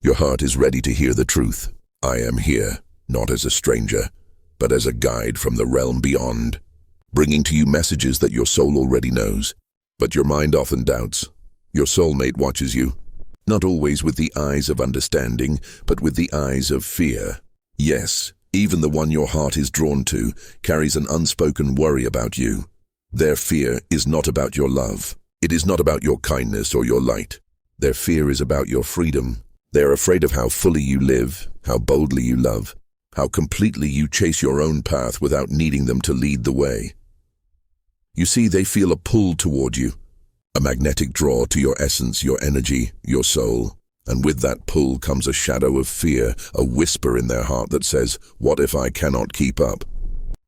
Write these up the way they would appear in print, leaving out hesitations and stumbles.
Your heart is ready to hear the truth. I am here, not as a stranger, but as a guide from the realm beyond, bringing to you messages that your soul already knows, but your mind often doubts. Your soulmate watches you, not always with the eyes of understanding, but with the eyes of fear. Yes, even the one your heart is drawn to carries an unspoken worry about you. Their fear is not about your love. It is not about your kindness or your light. Their fear is about your freedom. They are afraid of how fully you live, how boldly you love, how completely you chase your own path without needing them to lead the way. You see, they feel a pull toward you, a magnetic draw to your essence, your energy, your soul. And with that pull comes a shadow of fear, a whisper in their heart that says, what if I cannot keep up?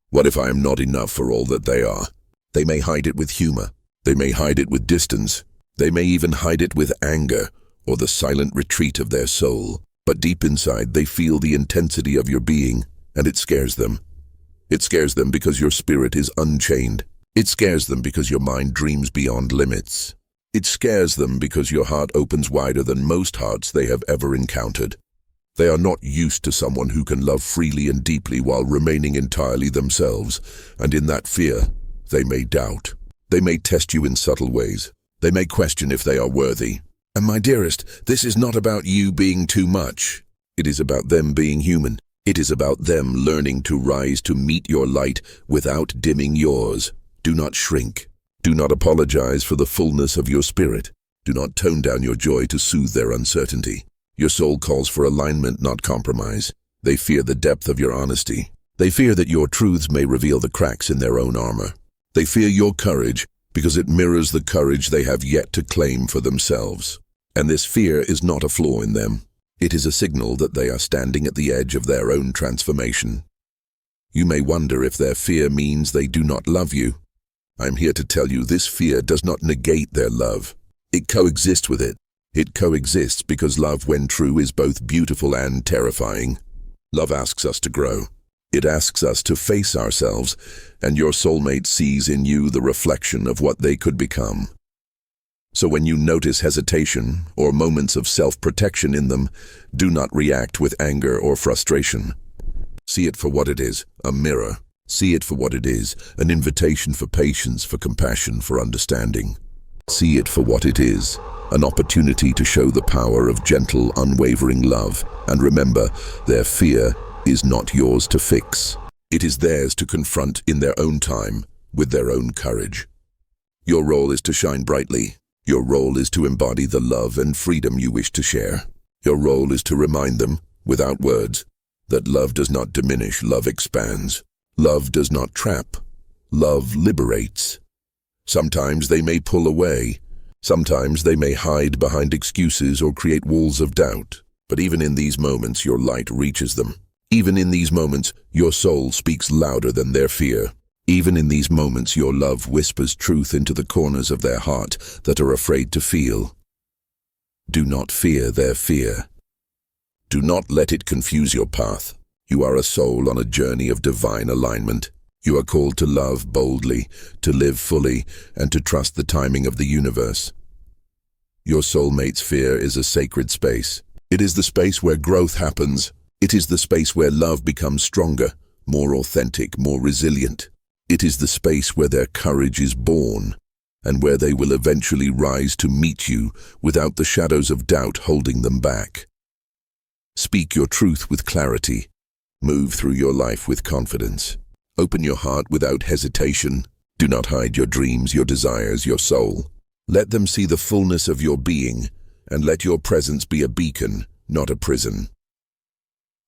What if I am not enough for all that they are? They may hide it with humor. They may hide it with distance. They may even hide it with anger or the silent retreat of their soul. But deep inside, they feel the intensity of your being, and it scares them. It scares them because your spirit is unchained. It scares them because your mind dreams beyond limits. It scares them because your heart opens wider than most hearts they have ever encountered. They are not used to someone who can love freely and deeply while remaining entirely themselves, and in that fear, they may doubt. They may test you in subtle ways. They may question if they are worthy. And my dearest, this is not about you being too much. It is about them being human. It is about them learning to rise to meet your light without dimming yours. Do not shrink. Do not apologize for the fullness of your spirit. Do not tone down your joy to soothe their uncertainty. Your soul calls for alignment, not compromise. They fear the depth of your honesty. They fear that your truths may reveal the cracks in their own armor. They fear your courage because it mirrors the courage they have yet to claim for themselves. And this fear is not a flaw in them. It is a signal that they are standing at the edge of their own transformation. You may wonder if their fear means they do not love you. I'm here to tell you this fear does not negate their love. It coexists with it. It coexists because love, when true, is both beautiful and terrifying. Love asks us to grow. It asks us to face ourselves, and your soulmate sees in you the reflection of what they could become. So when you notice hesitation or moments of self-protection in them, do not react with anger or frustration. See it for what it is, a mirror. See it for what it is, an invitation for patience, for compassion, for understanding. See it for what it is, an opportunity to show the power of gentle, unwavering love. And remember, their fear is not yours to fix. It is theirs to confront in their own time, with their own courage. Your role is to shine brightly. Your role is to embody the love and freedom you wish to share. Your role is to remind them, without words, that love does not diminish, love expands. Love does not trap. Love liberates. Sometimes they may pull away. Sometimes they may hide behind excuses or create walls of doubt. But even in these moments, your light reaches them. Even in these moments, your soul speaks louder than their fear. Even in these moments, your love whispers truth into the corners of their heart that are afraid to feel. Do not fear their fear. Do not let it confuse your path. You are a soul on a journey of divine alignment. You are called to love boldly, to live fully, and to trust the timing of the universe. Your soulmate's fear is a sacred space. It is the space where growth happens. It is the space where love becomes stronger, more authentic, more resilient. It is the space where their courage is born, and where they will eventually rise to meet you without the shadows of doubt holding them back. Speak your truth with clarity. Move through your life with confidence. Open your heart without hesitation. Do not hide your dreams, your desires, your soul. Let them see the fullness of your being, and let your presence be a beacon, not a prison.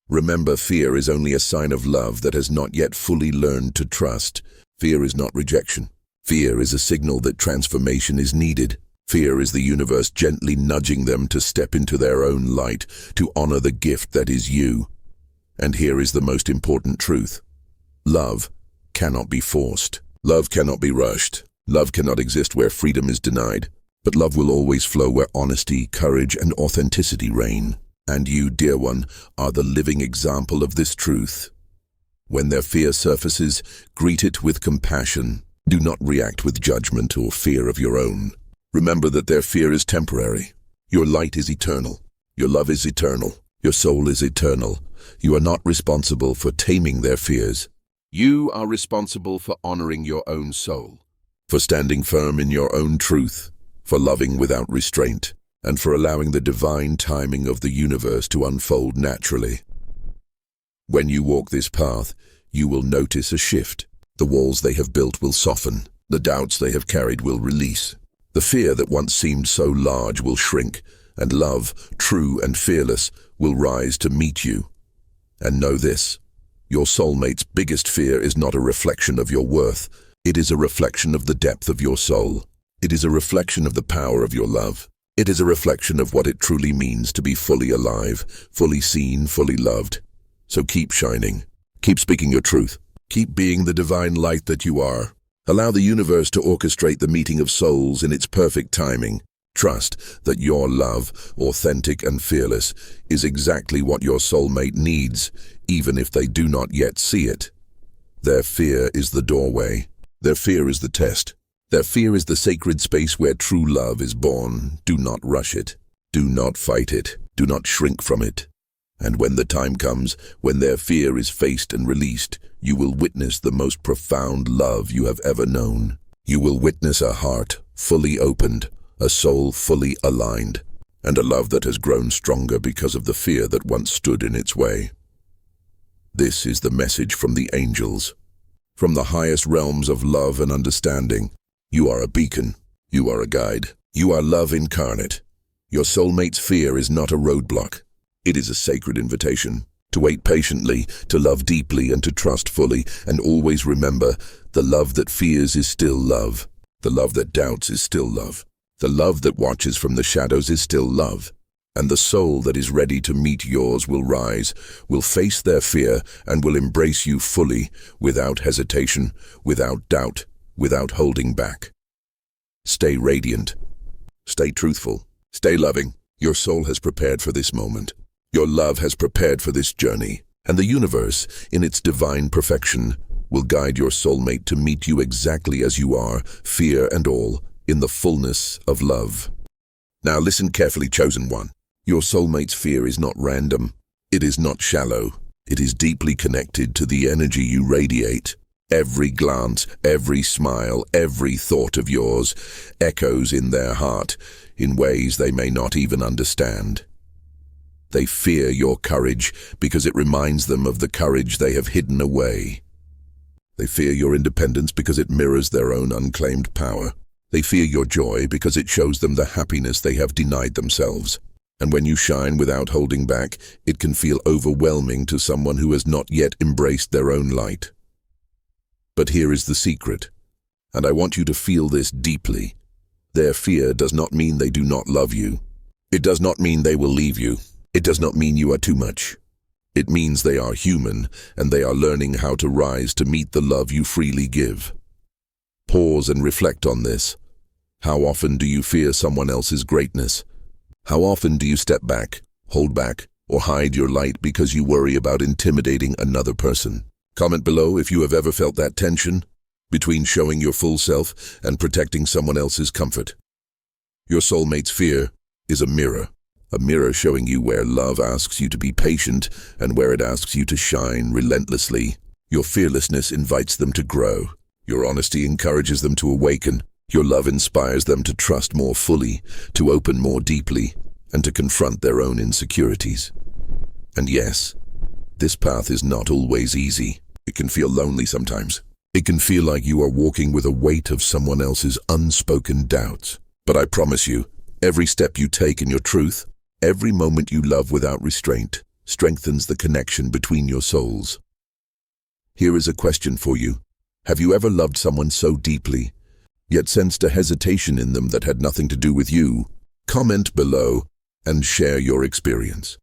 Remember, fear is only a sign of love that has not yet fully learned to trust. Fear is not rejection. Fear is a signal that transformation is needed. Fear is the universe gently nudging them to step into their own light, to honor the gift that is you. And here is the most important truth. Love cannot be forced. Love cannot be rushed. Love cannot exist where freedom is denied. But love will always flow where honesty, courage, and authenticity reign. And you, dear one, are the living example of this truth. When their fear surfaces, greet it with compassion. Do not react with judgment or fear of your own. Remember that their fear is temporary. Your light is eternal. Your love is eternal. Your soul is eternal. You are not responsible for taming their fears. You are responsible for honoring your own soul, for standing firm in your own truth, for loving without restraint, and for allowing the divine timing of the universe to unfold naturally. When you walk this path, you will notice a shift. The walls they have built will soften. The doubts they have carried will release. The fear that once seemed so large will shrink, and love, true and fearless, will rise to meet you. And know this: your soulmate's biggest fear is not a reflection of your worth. It is a reflection of the depth of your soul. It is a reflection of the power of your love. It is a reflection of what it truly means to be fully alive, fully seen, fully loved. So keep shining. Keep speaking your truth. Keep being the divine light that you are. Allow the universe to orchestrate the meeting of souls in its perfect timing. Trust that your love, authentic and fearless, is exactly what your soulmate needs, even if they do not yet see it. Their fear is the doorway. Their fear is the test. Their fear is the sacred space where true love is born. Do not rush it. Do not fight it. Do not shrink from it. And when the time comes, when their fear is faced and released, you will witness the most profound love you have ever known. You will witness a heart fully opened, a soul fully aligned, and a love that has grown stronger because of the fear that once stood in its way. This is the message from the angels. From the highest realms of love and understanding, you are a beacon. You are a guide. You are love incarnate. Your soulmate's fear is not a roadblock. It is a sacred invitation to wait patiently, to love deeply, and to trust fully. And always remember, the love that fears is still love. The love that doubts is still love. The love that watches from the shadows is still love. And the soul that is ready to meet yours will rise, will face their fear, and will embrace you fully, without hesitation, without doubt, without holding back. Stay radiant. Stay truthful. Stay loving. Your soul has prepared for this moment. Your love has prepared for this journey, and the universe, in its divine perfection, will guide your soulmate to meet you exactly as you are, fear and all, in the fullness of love. Now listen carefully, chosen one. Your soulmate's fear is not random. It is not shallow. It is deeply connected to the energy you radiate. Every glance, every smile, every thought of yours echoes in their heart in ways they may not even understand. They fear your courage because it reminds them of the courage they have hidden away. They fear your independence because it mirrors their own unclaimed power. They fear your joy because it shows them the happiness they have denied themselves. And when you shine without holding back, it can feel overwhelming to someone who has not yet embraced their own light. But here is the secret, and I want you to feel this deeply. Their fear does not mean they do not love you. It does not mean they will leave you. It does not mean you are too much. It means they are human, and they are learning how to rise to meet the love you freely give. Pause and reflect on this. How often do you fear someone else's greatness? How often do you step back, hold back, or hide your light because you worry about intimidating another person? Comment below if you have ever felt that tension between showing your full self and protecting someone else's comfort. Your soulmate's fear is a mirror showing you where love asks you to be patient and where it asks you to shine relentlessly. Your fearlessness invites them to grow. Your honesty encourages them to awaken. Your love inspires them to trust more fully, to open more deeply, and to confront their own insecurities. And yes, this path is not always easy. It can feel lonely sometimes. It can feel like you are walking with a weight of someone else's unspoken doubts. But I promise you, every step you take in your truth, every moment you love without restraint, strengthens the connection between your souls. Here is a question for you. Have you ever loved someone so deeply, yet sensed a hesitation in them that had nothing to do with you? Comment below and share your experience.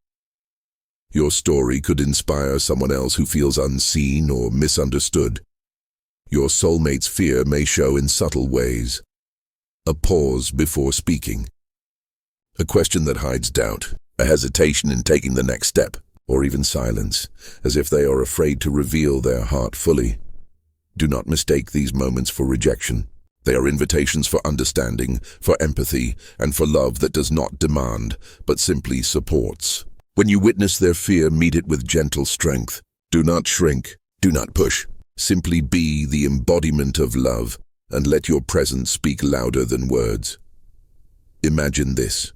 Your story could inspire someone else who feels unseen or misunderstood. Your soulmate's fear may show in subtle ways. A pause before speaking. A question that hides doubt, a hesitation in taking the next step, or even silence, as if they are afraid to reveal their heart fully. Do not mistake these moments for rejection. They are invitations for understanding, for empathy, and for love that does not demand, but simply supports. When you witness their fear, meet it with gentle strength. Do not shrink, do not push. Simply be the embodiment of love, and let your presence speak louder than words. Imagine this: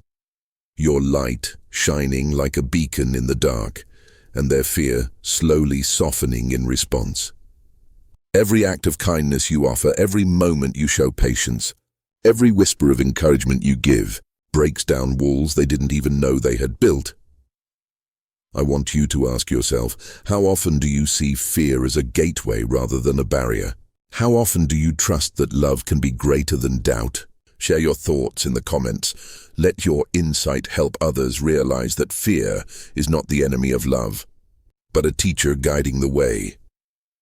your light shining like a beacon in the dark, and their fear slowly softening in response. Every act of kindness you offer, every moment you show patience, every whisper of encouragement you give, breaks down walls they didn't even know they had built. I want you to ask yourself, how often do you see fear as a gateway rather than a barrier? How often do you trust that love can be greater than doubt? Share your thoughts in the comments. Let your insight help others realize that fear is not the enemy of love, but a teacher guiding the way.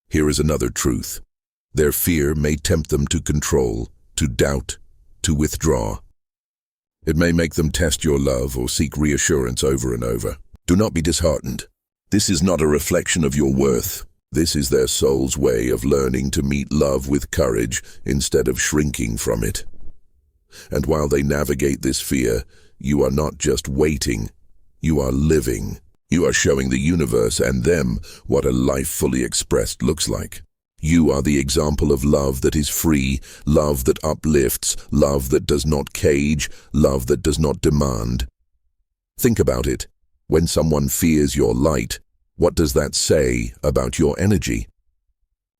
Here is another truth. Their fear may tempt them to control, to doubt, to withdraw. It may make them test your love or seek reassurance over and over. Do not be disheartened. This is not a reflection of your worth. This is their soul's way of learning to meet love with courage instead of shrinking from it. And while they navigate this fear, you are not just waiting, you are living. You are showing the universe and them what a life fully expressed looks like. You are the example of love that is free, love that uplifts, love that does not cage, love that does not demand. Think about it. When someone fears your light, what does that say about your energy?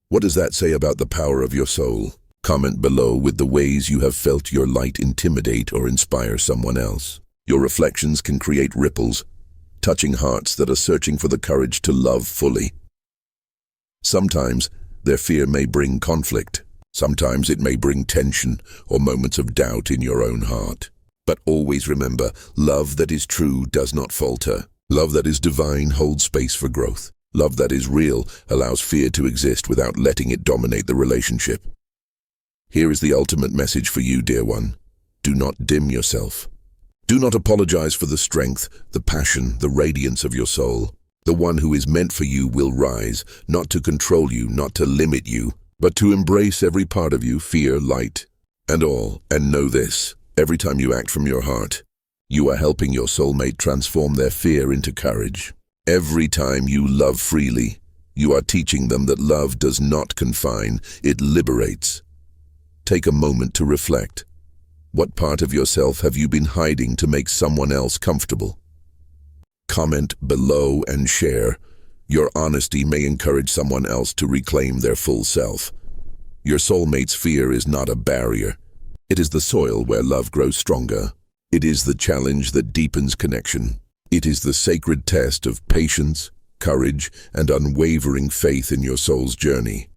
What does that say about the power of your soul? Comment below with the ways you have felt your light intimidate or inspire someone else. Your reflections can create ripples, touching hearts that are searching for the courage to love fully. Sometimes their fear may bring conflict. Sometimes it may bring tension or moments of doubt in your own heart. But always remember, love that is true does not falter. Love that is divine holds space for growth. Love that is real allows fear to exist without letting it dominate the relationship. Here is the ultimate message for you, dear one. Do not dim yourself. Do not apologize for the strength, the passion, the radiance of your soul. The one who is meant for you will rise, not to control you, not to limit you, but to embrace every part of you, fear, light, and all. And know this, every time you act from your heart, you are helping your soulmate transform their fear into courage. Every time you love freely, you are teaching them that love does not confine, it liberates. Take a moment to reflect. What part of yourself have you been hiding to make someone else comfortable? Comment below and share. Your honesty may encourage someone else to reclaim their full self. Your soulmate's fear is not a barrier. It is the soil where love grows stronger. It is the challenge that deepens connection. It is the sacred test of patience, courage, and unwavering faith in your soul's journey.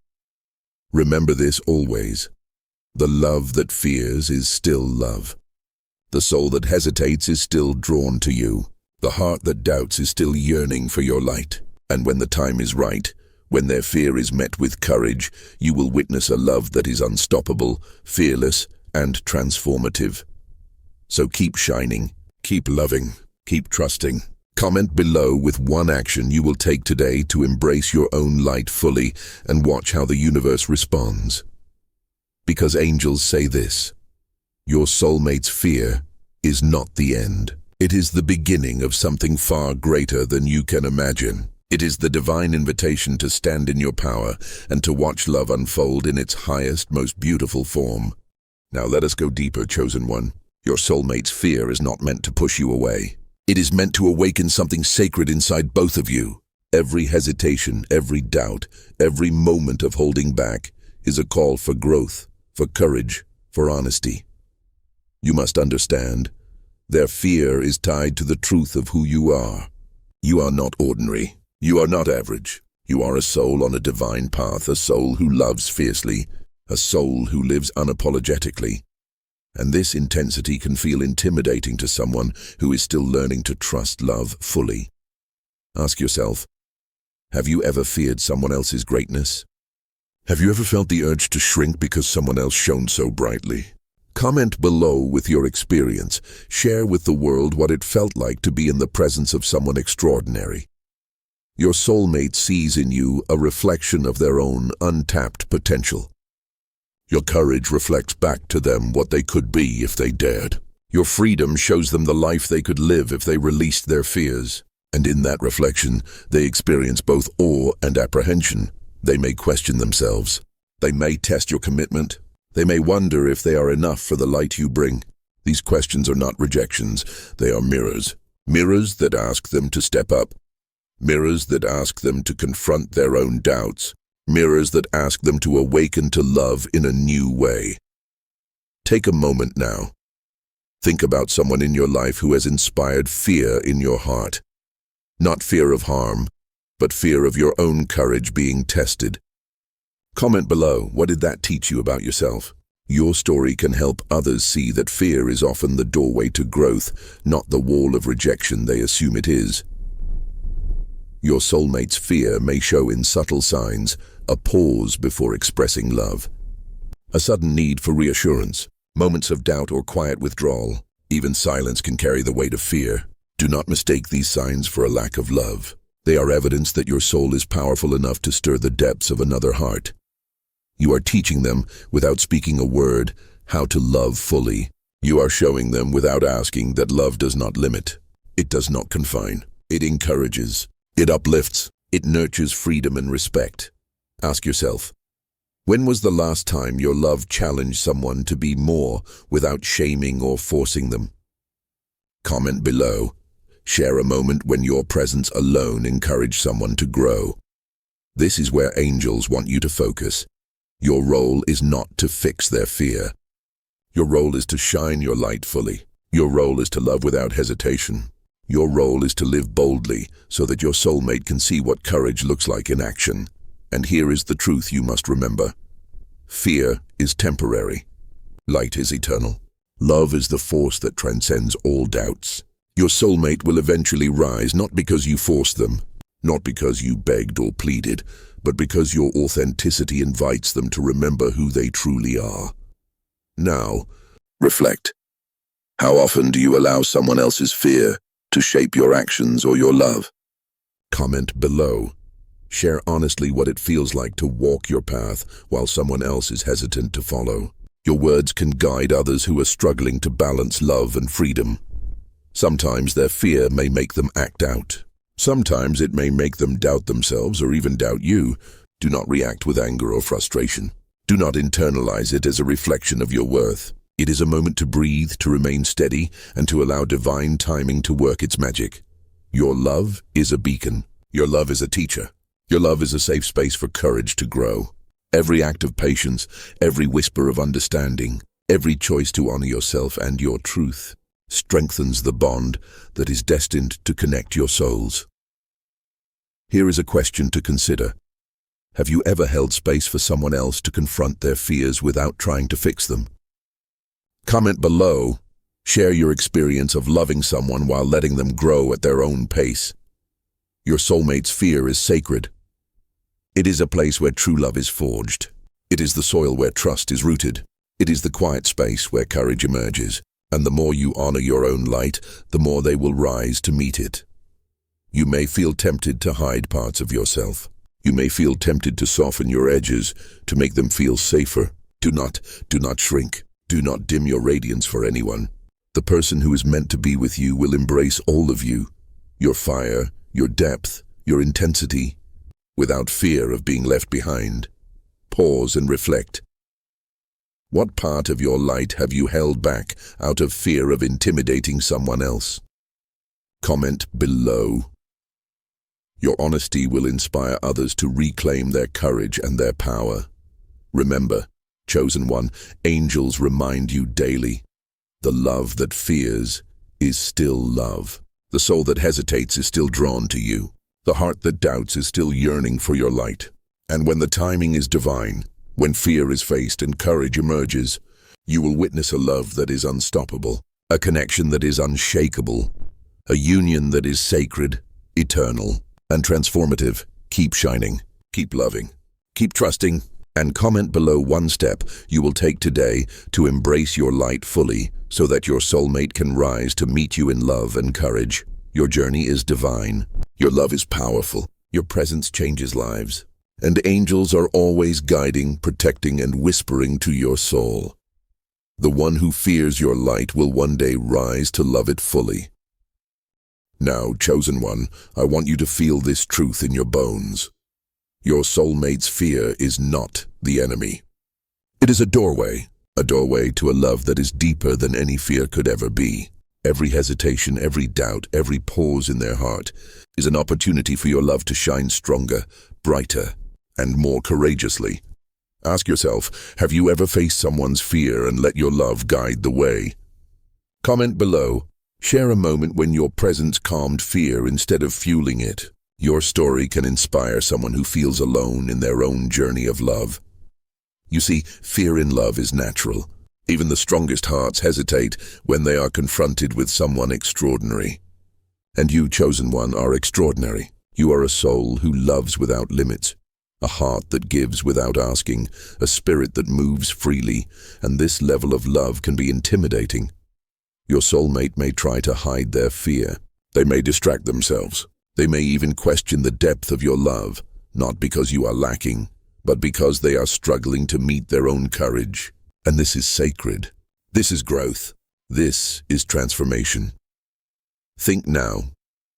Remember this always. The love that fears is still love. The soul that hesitates is still drawn to you. The heart that doubts is still yearning for your light. And when the time is right, when their fear is met with courage, you will witness a love that is unstoppable, fearless, and transformative. So keep shining, keep loving, keep trusting. Comment below with one action you will take today to embrace your own light fully and watch how the universe responds. Because angels say this: your soulmate's fear is not the end. It is the beginning of something far greater than you can imagine. It is the divine invitation to stand in your power and to watch love unfold in its highest, most beautiful form. Now let us go deeper, chosen one. Your soulmate's fear is not meant to push you away. It is meant to awaken something sacred inside both of you. Every hesitation, every doubt, every moment of holding back is a call for growth, for courage, for honesty. You must understand, their fear is tied to the truth of who you are. You are not ordinary. You are not average. You are a soul on a divine path, a soul who loves fiercely, a soul who lives unapologetically. And this intensity can feel intimidating to someone who is still learning to trust love fully. Ask yourself, have you ever feared someone else's greatness? Have you ever felt the urge to shrink because someone else shone so brightly? Comment below with your experience. Share with the world what it felt like to be in the presence of someone extraordinary. Your soulmate sees in you a reflection of their own untapped potential. Your courage reflects back to them what they could be if they dared. Your freedom shows them the life they could live if they released their fears. And in that reflection, they experience both awe and apprehension. They may question themselves. They may test your commitment. They may wonder if they are enough for the light you bring. These questions are not rejections, they are mirrors. Mirrors that ask them to step up. Mirrors that ask them to confront their own doubts. Mirrors that ask them to awaken to love in a new way. Take a moment now. Think about someone in your life who has inspired fear in your heart. Not fear of harm, but fear of your own courage being tested. Comment below, what did that teach you about yourself? Your story can help others see that fear is often the doorway to growth, not the wall of rejection they assume it is. Your soulmate's fear may show in subtle signs, a pause before expressing love, a sudden need for reassurance, moments of doubt or quiet withdrawal. Even silence can carry the weight of fear. Do not mistake these signs for a lack of love. They are evidence that your soul is powerful enough to stir the depths of another heart. You are teaching them, without speaking a word, how to love fully. You are showing them, without asking, that love does not limit. It does not confine. It encourages. It uplifts. It nurtures freedom and respect. Ask yourself, when was the last time your love challenged someone to be more without shaming or forcing them? Comment below. Share a moment when your presence alone encouraged someone to grow. This is where angels want you to focus. Your role is not to fix their fear. Your role is to shine your light fully. Your role is to love without hesitation. Your role is to live boldly so that your soulmate can see what courage looks like in action. And here is the truth you must remember. Fear is temporary. Light is eternal. Love is the force that transcends all doubts. Your soulmate will eventually rise, not because you forced them, not because you begged or pleaded, but because your authenticity invites them to remember who they truly are. Now, reflect. How often do you allow someone else's fear to shape your actions or your love? Comment below. Share honestly what it feels like to walk your path while someone else is hesitant to follow. Your words can guide others who are struggling to balance love and freedom. Sometimes their fear may make them act out. Sometimes it may make them doubt themselves or even doubt you. Do not react with anger or frustration. Do not internalize it as a reflection of your worth. It is a moment to breathe, to remain steady, and to allow divine timing to work its magic. Your love is a beacon. Your love is a teacher. Your love is a safe space for courage to grow. Every act of patience, every whisper of understanding, every choice to honor yourself and your truth strengthens the bond that is destined to connect your souls. Here is a question to consider. Have you ever held space for someone else to confront their fears without trying to fix them? Comment below. Share your experience of loving someone while letting them grow at their own pace. Your soulmate's fear is sacred. It is a place where true love is forged. It is the soil where trust is rooted. It is the quiet space where courage emerges. And the more you honor your own light, the more they will rise to meet it. You may feel tempted to hide parts of yourself. You may feel tempted to soften your edges, to make them feel safer. Do not shrink. Do not dim your radiance for anyone. The person who is meant to be with you will embrace all of you. Your fire, your depth, your intensity, without fear of being left behind. Pause and reflect. What part of your light have you held back out of fear of intimidating someone else? Comment below. Your honesty will inspire others to reclaim their courage and their power. Remember, chosen one, angels remind you daily. The love that fears is still love. The soul that hesitates is still drawn to you. The heart that doubts is still yearning for your light. And when the timing is divine, when fear is faced and courage emerges, you will witness a love that is unstoppable, a connection that is unshakable, a union that is sacred, eternal, and transformative. Keep shining, keep loving, keep trusting, and comment below one step you will take today to embrace your light fully so that your soulmate can rise to meet you in love and courage. Your journey is divine. Your love is powerful. Your presence changes lives. and angels are always guiding, protecting, and whispering to your soul. The one who fears your light will one day rise to love it fully. Now, chosen one, I want you to feel this truth in your bones. Your soulmate's fear is not the enemy. It is a doorway to a love that is deeper than any fear could ever be. Every hesitation, every doubt, every pause in their heart is an opportunity for your love to shine stronger, brighter, and more courageously. Ask yourself, have you ever faced someone's fear and let your love guide the way? Comment below. Share a moment when your presence calmed fear instead of fueling it. Your story can inspire someone who feels alone in their own journey of love. You see, fear in love is natural. Even the strongest hearts hesitate when they are confronted with someone extraordinary. And you, chosen one, are extraordinary. You are a soul who loves without limits, a heart that gives without asking, a spirit that moves freely, and this level of love can be intimidating. Your soulmate may try to hide their fear. They may distract themselves. They may even question the depth of your love, not because you are lacking, but because they are struggling to meet their own courage. And this is sacred. This is growth. This is transformation. Think now.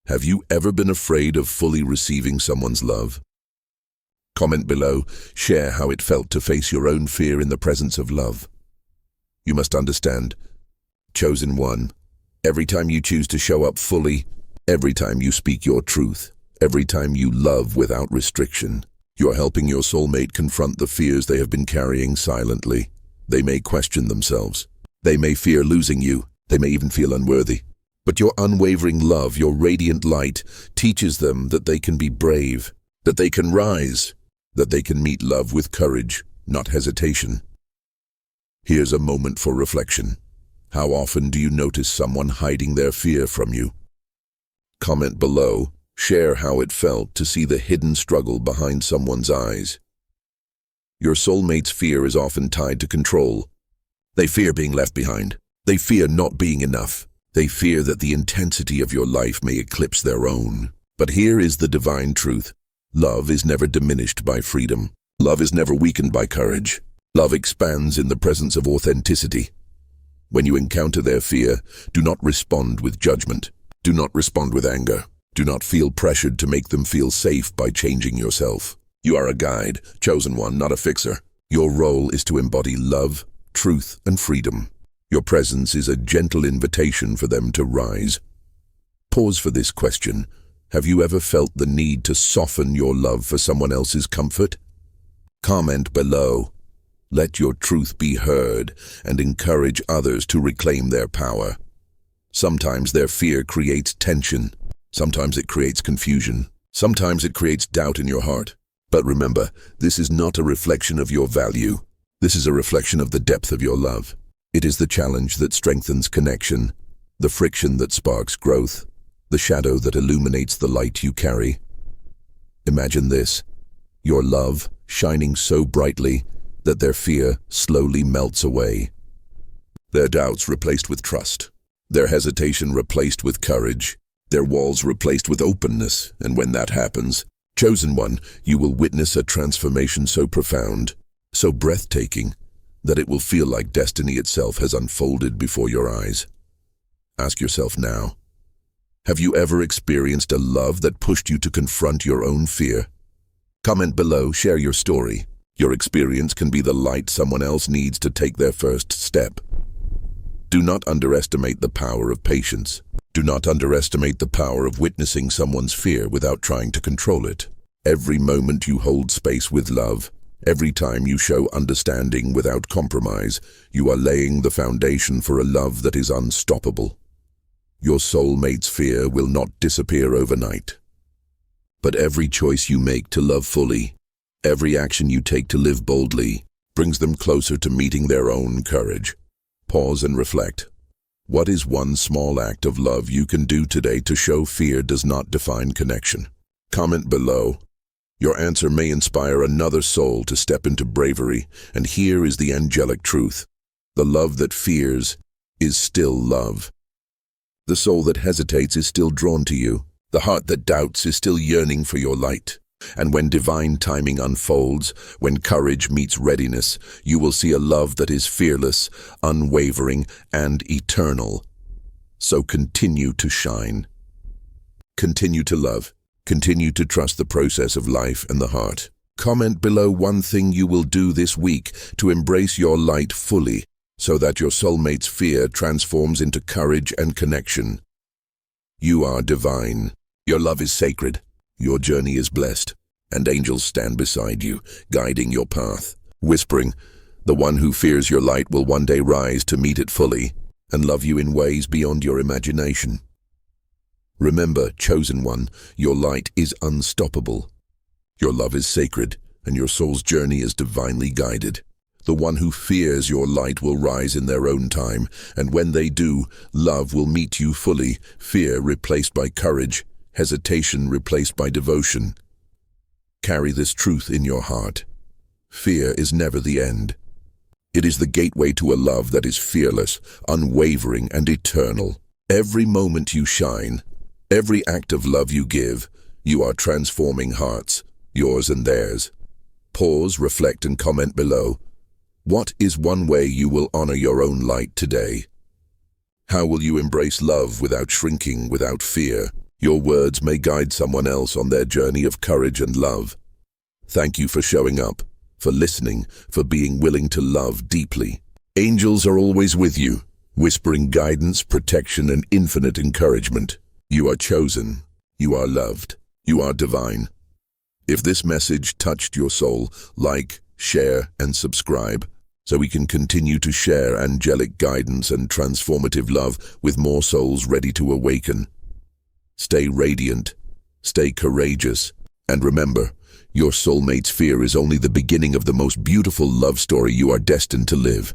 Have you ever been afraid of fully receiving someone's love? Comment below. Share how it felt to face your own fear in the presence of love. You must understand, chosen one, every time you choose to show up fully, every time you speak your truth, every time you love without restriction, you are helping your soulmate confront the fears they have been carrying silently. They may question themselves. They may fear losing you. They may even feel unworthy. But your unwavering love, your radiant light, teaches them that they can be brave, that they can rise, that they can meet love with courage, not hesitation. Here's a moment for reflection. How often do you notice someone hiding their fear from you? Comment below. Share how it felt to see the hidden struggle behind someone's eyes. Your soulmate's fear is often tied to control. They fear being left behind. They fear not being enough. They fear that the intensity of your life may eclipse their own. But here is the divine truth. Love is never diminished by freedom. Love is never weakened by courage. Love expands in the presence of authenticity. When you encounter their fear, do not respond with judgment. Do not respond with anger. Do not feel pressured to make them feel safe by changing yourself. You are a guide, chosen one, not a fixer. Your role is to embody love, truth, and freedom. Your presence is a gentle invitation for them to rise. Pause for this question. Have you ever felt the need to soften your love for someone else's comfort? Comment below. Let your truth be heard and encourage others to reclaim their power. Sometimes their fear creates tension. Sometimes it creates confusion. Sometimes it creates doubt in your heart. But remember, this is not a reflection of your value. This is a reflection of the depth of your love. It is the challenge that strengthens connection, the friction that sparks growth, the shadow that illuminates the light you carry. Imagine this, your love shining so brightly that their fear slowly melts away. Their doubts replaced with trust, their hesitation replaced with courage, their walls replaced with openness, and when that happens, chosen one, you will witness a transformation so profound, so breathtaking, that it will feel like destiny itself has unfolded before your eyes. Ask yourself now, have you ever experienced a love that pushed you to confront your own fear? Comment below, share your story. Your experience can be the light someone else needs to take their first step. Do not underestimate the power of patience. Do not underestimate the power of witnessing someone's fear without trying to control it. Every moment you hold space with love, every time you show understanding without compromise, you are laying the foundation for a love that is unstoppable. Your soulmate's fear will not disappear overnight. But every choice you make to love fully, every action you take to live boldly, brings them closer to meeting their own courage. Pause and reflect. What is one small act of love you can do today to show fear does not define connection? Comment below. Your answer may inspire another soul to step into bravery, and here is the angelic truth. The love that fears is still love. The soul that hesitates is still drawn to you. The heart that doubts is still yearning for your light. And when divine timing unfolds, when courage meets readiness, you will see a love that is fearless, unwavering, and eternal. So continue to shine. Continue to love. Continue to trust the process of life and the heart. Comment below one thing you will do this week to embrace your light fully, so that your soulmate's fear transforms into courage and connection. You are divine. Your love is sacred. Your journey is blessed, and angels stand beside you, guiding your path, whispering, "The one who fears your light will one day rise to meet it fully and love you in ways beyond your imagination." Remember, chosen one, your light is unstoppable. Your love is sacred, and your soul's journey is divinely guided. The one who fears your light will rise in their own time, and when they do, love will meet you fully, fear replaced by courage, hesitation replaced by devotion. Carry this truth in your heart. Fear is never the end. It is the gateway to a love that is fearless, unwavering, and eternal. Every moment you shine, every act of love you give, you are transforming hearts, yours and theirs. Pause, reflect, and comment below. What is one way you will honor your own light today? How will you embrace love without shrinking, without fear? Your words may guide someone else on their journey of courage and love. Thank you for showing up, for listening, for being willing to love deeply. Angels are always with you, whispering guidance, protection, and infinite encouragement. You are chosen. You are loved. You are divine. If this message touched your soul, like, share, and subscribe, so we can continue to share angelic guidance and transformative love with more souls ready to awaken. Stay radiant, stay courageous, and remember, your soulmate's fear is only the beginning of the most beautiful love story you are destined to live.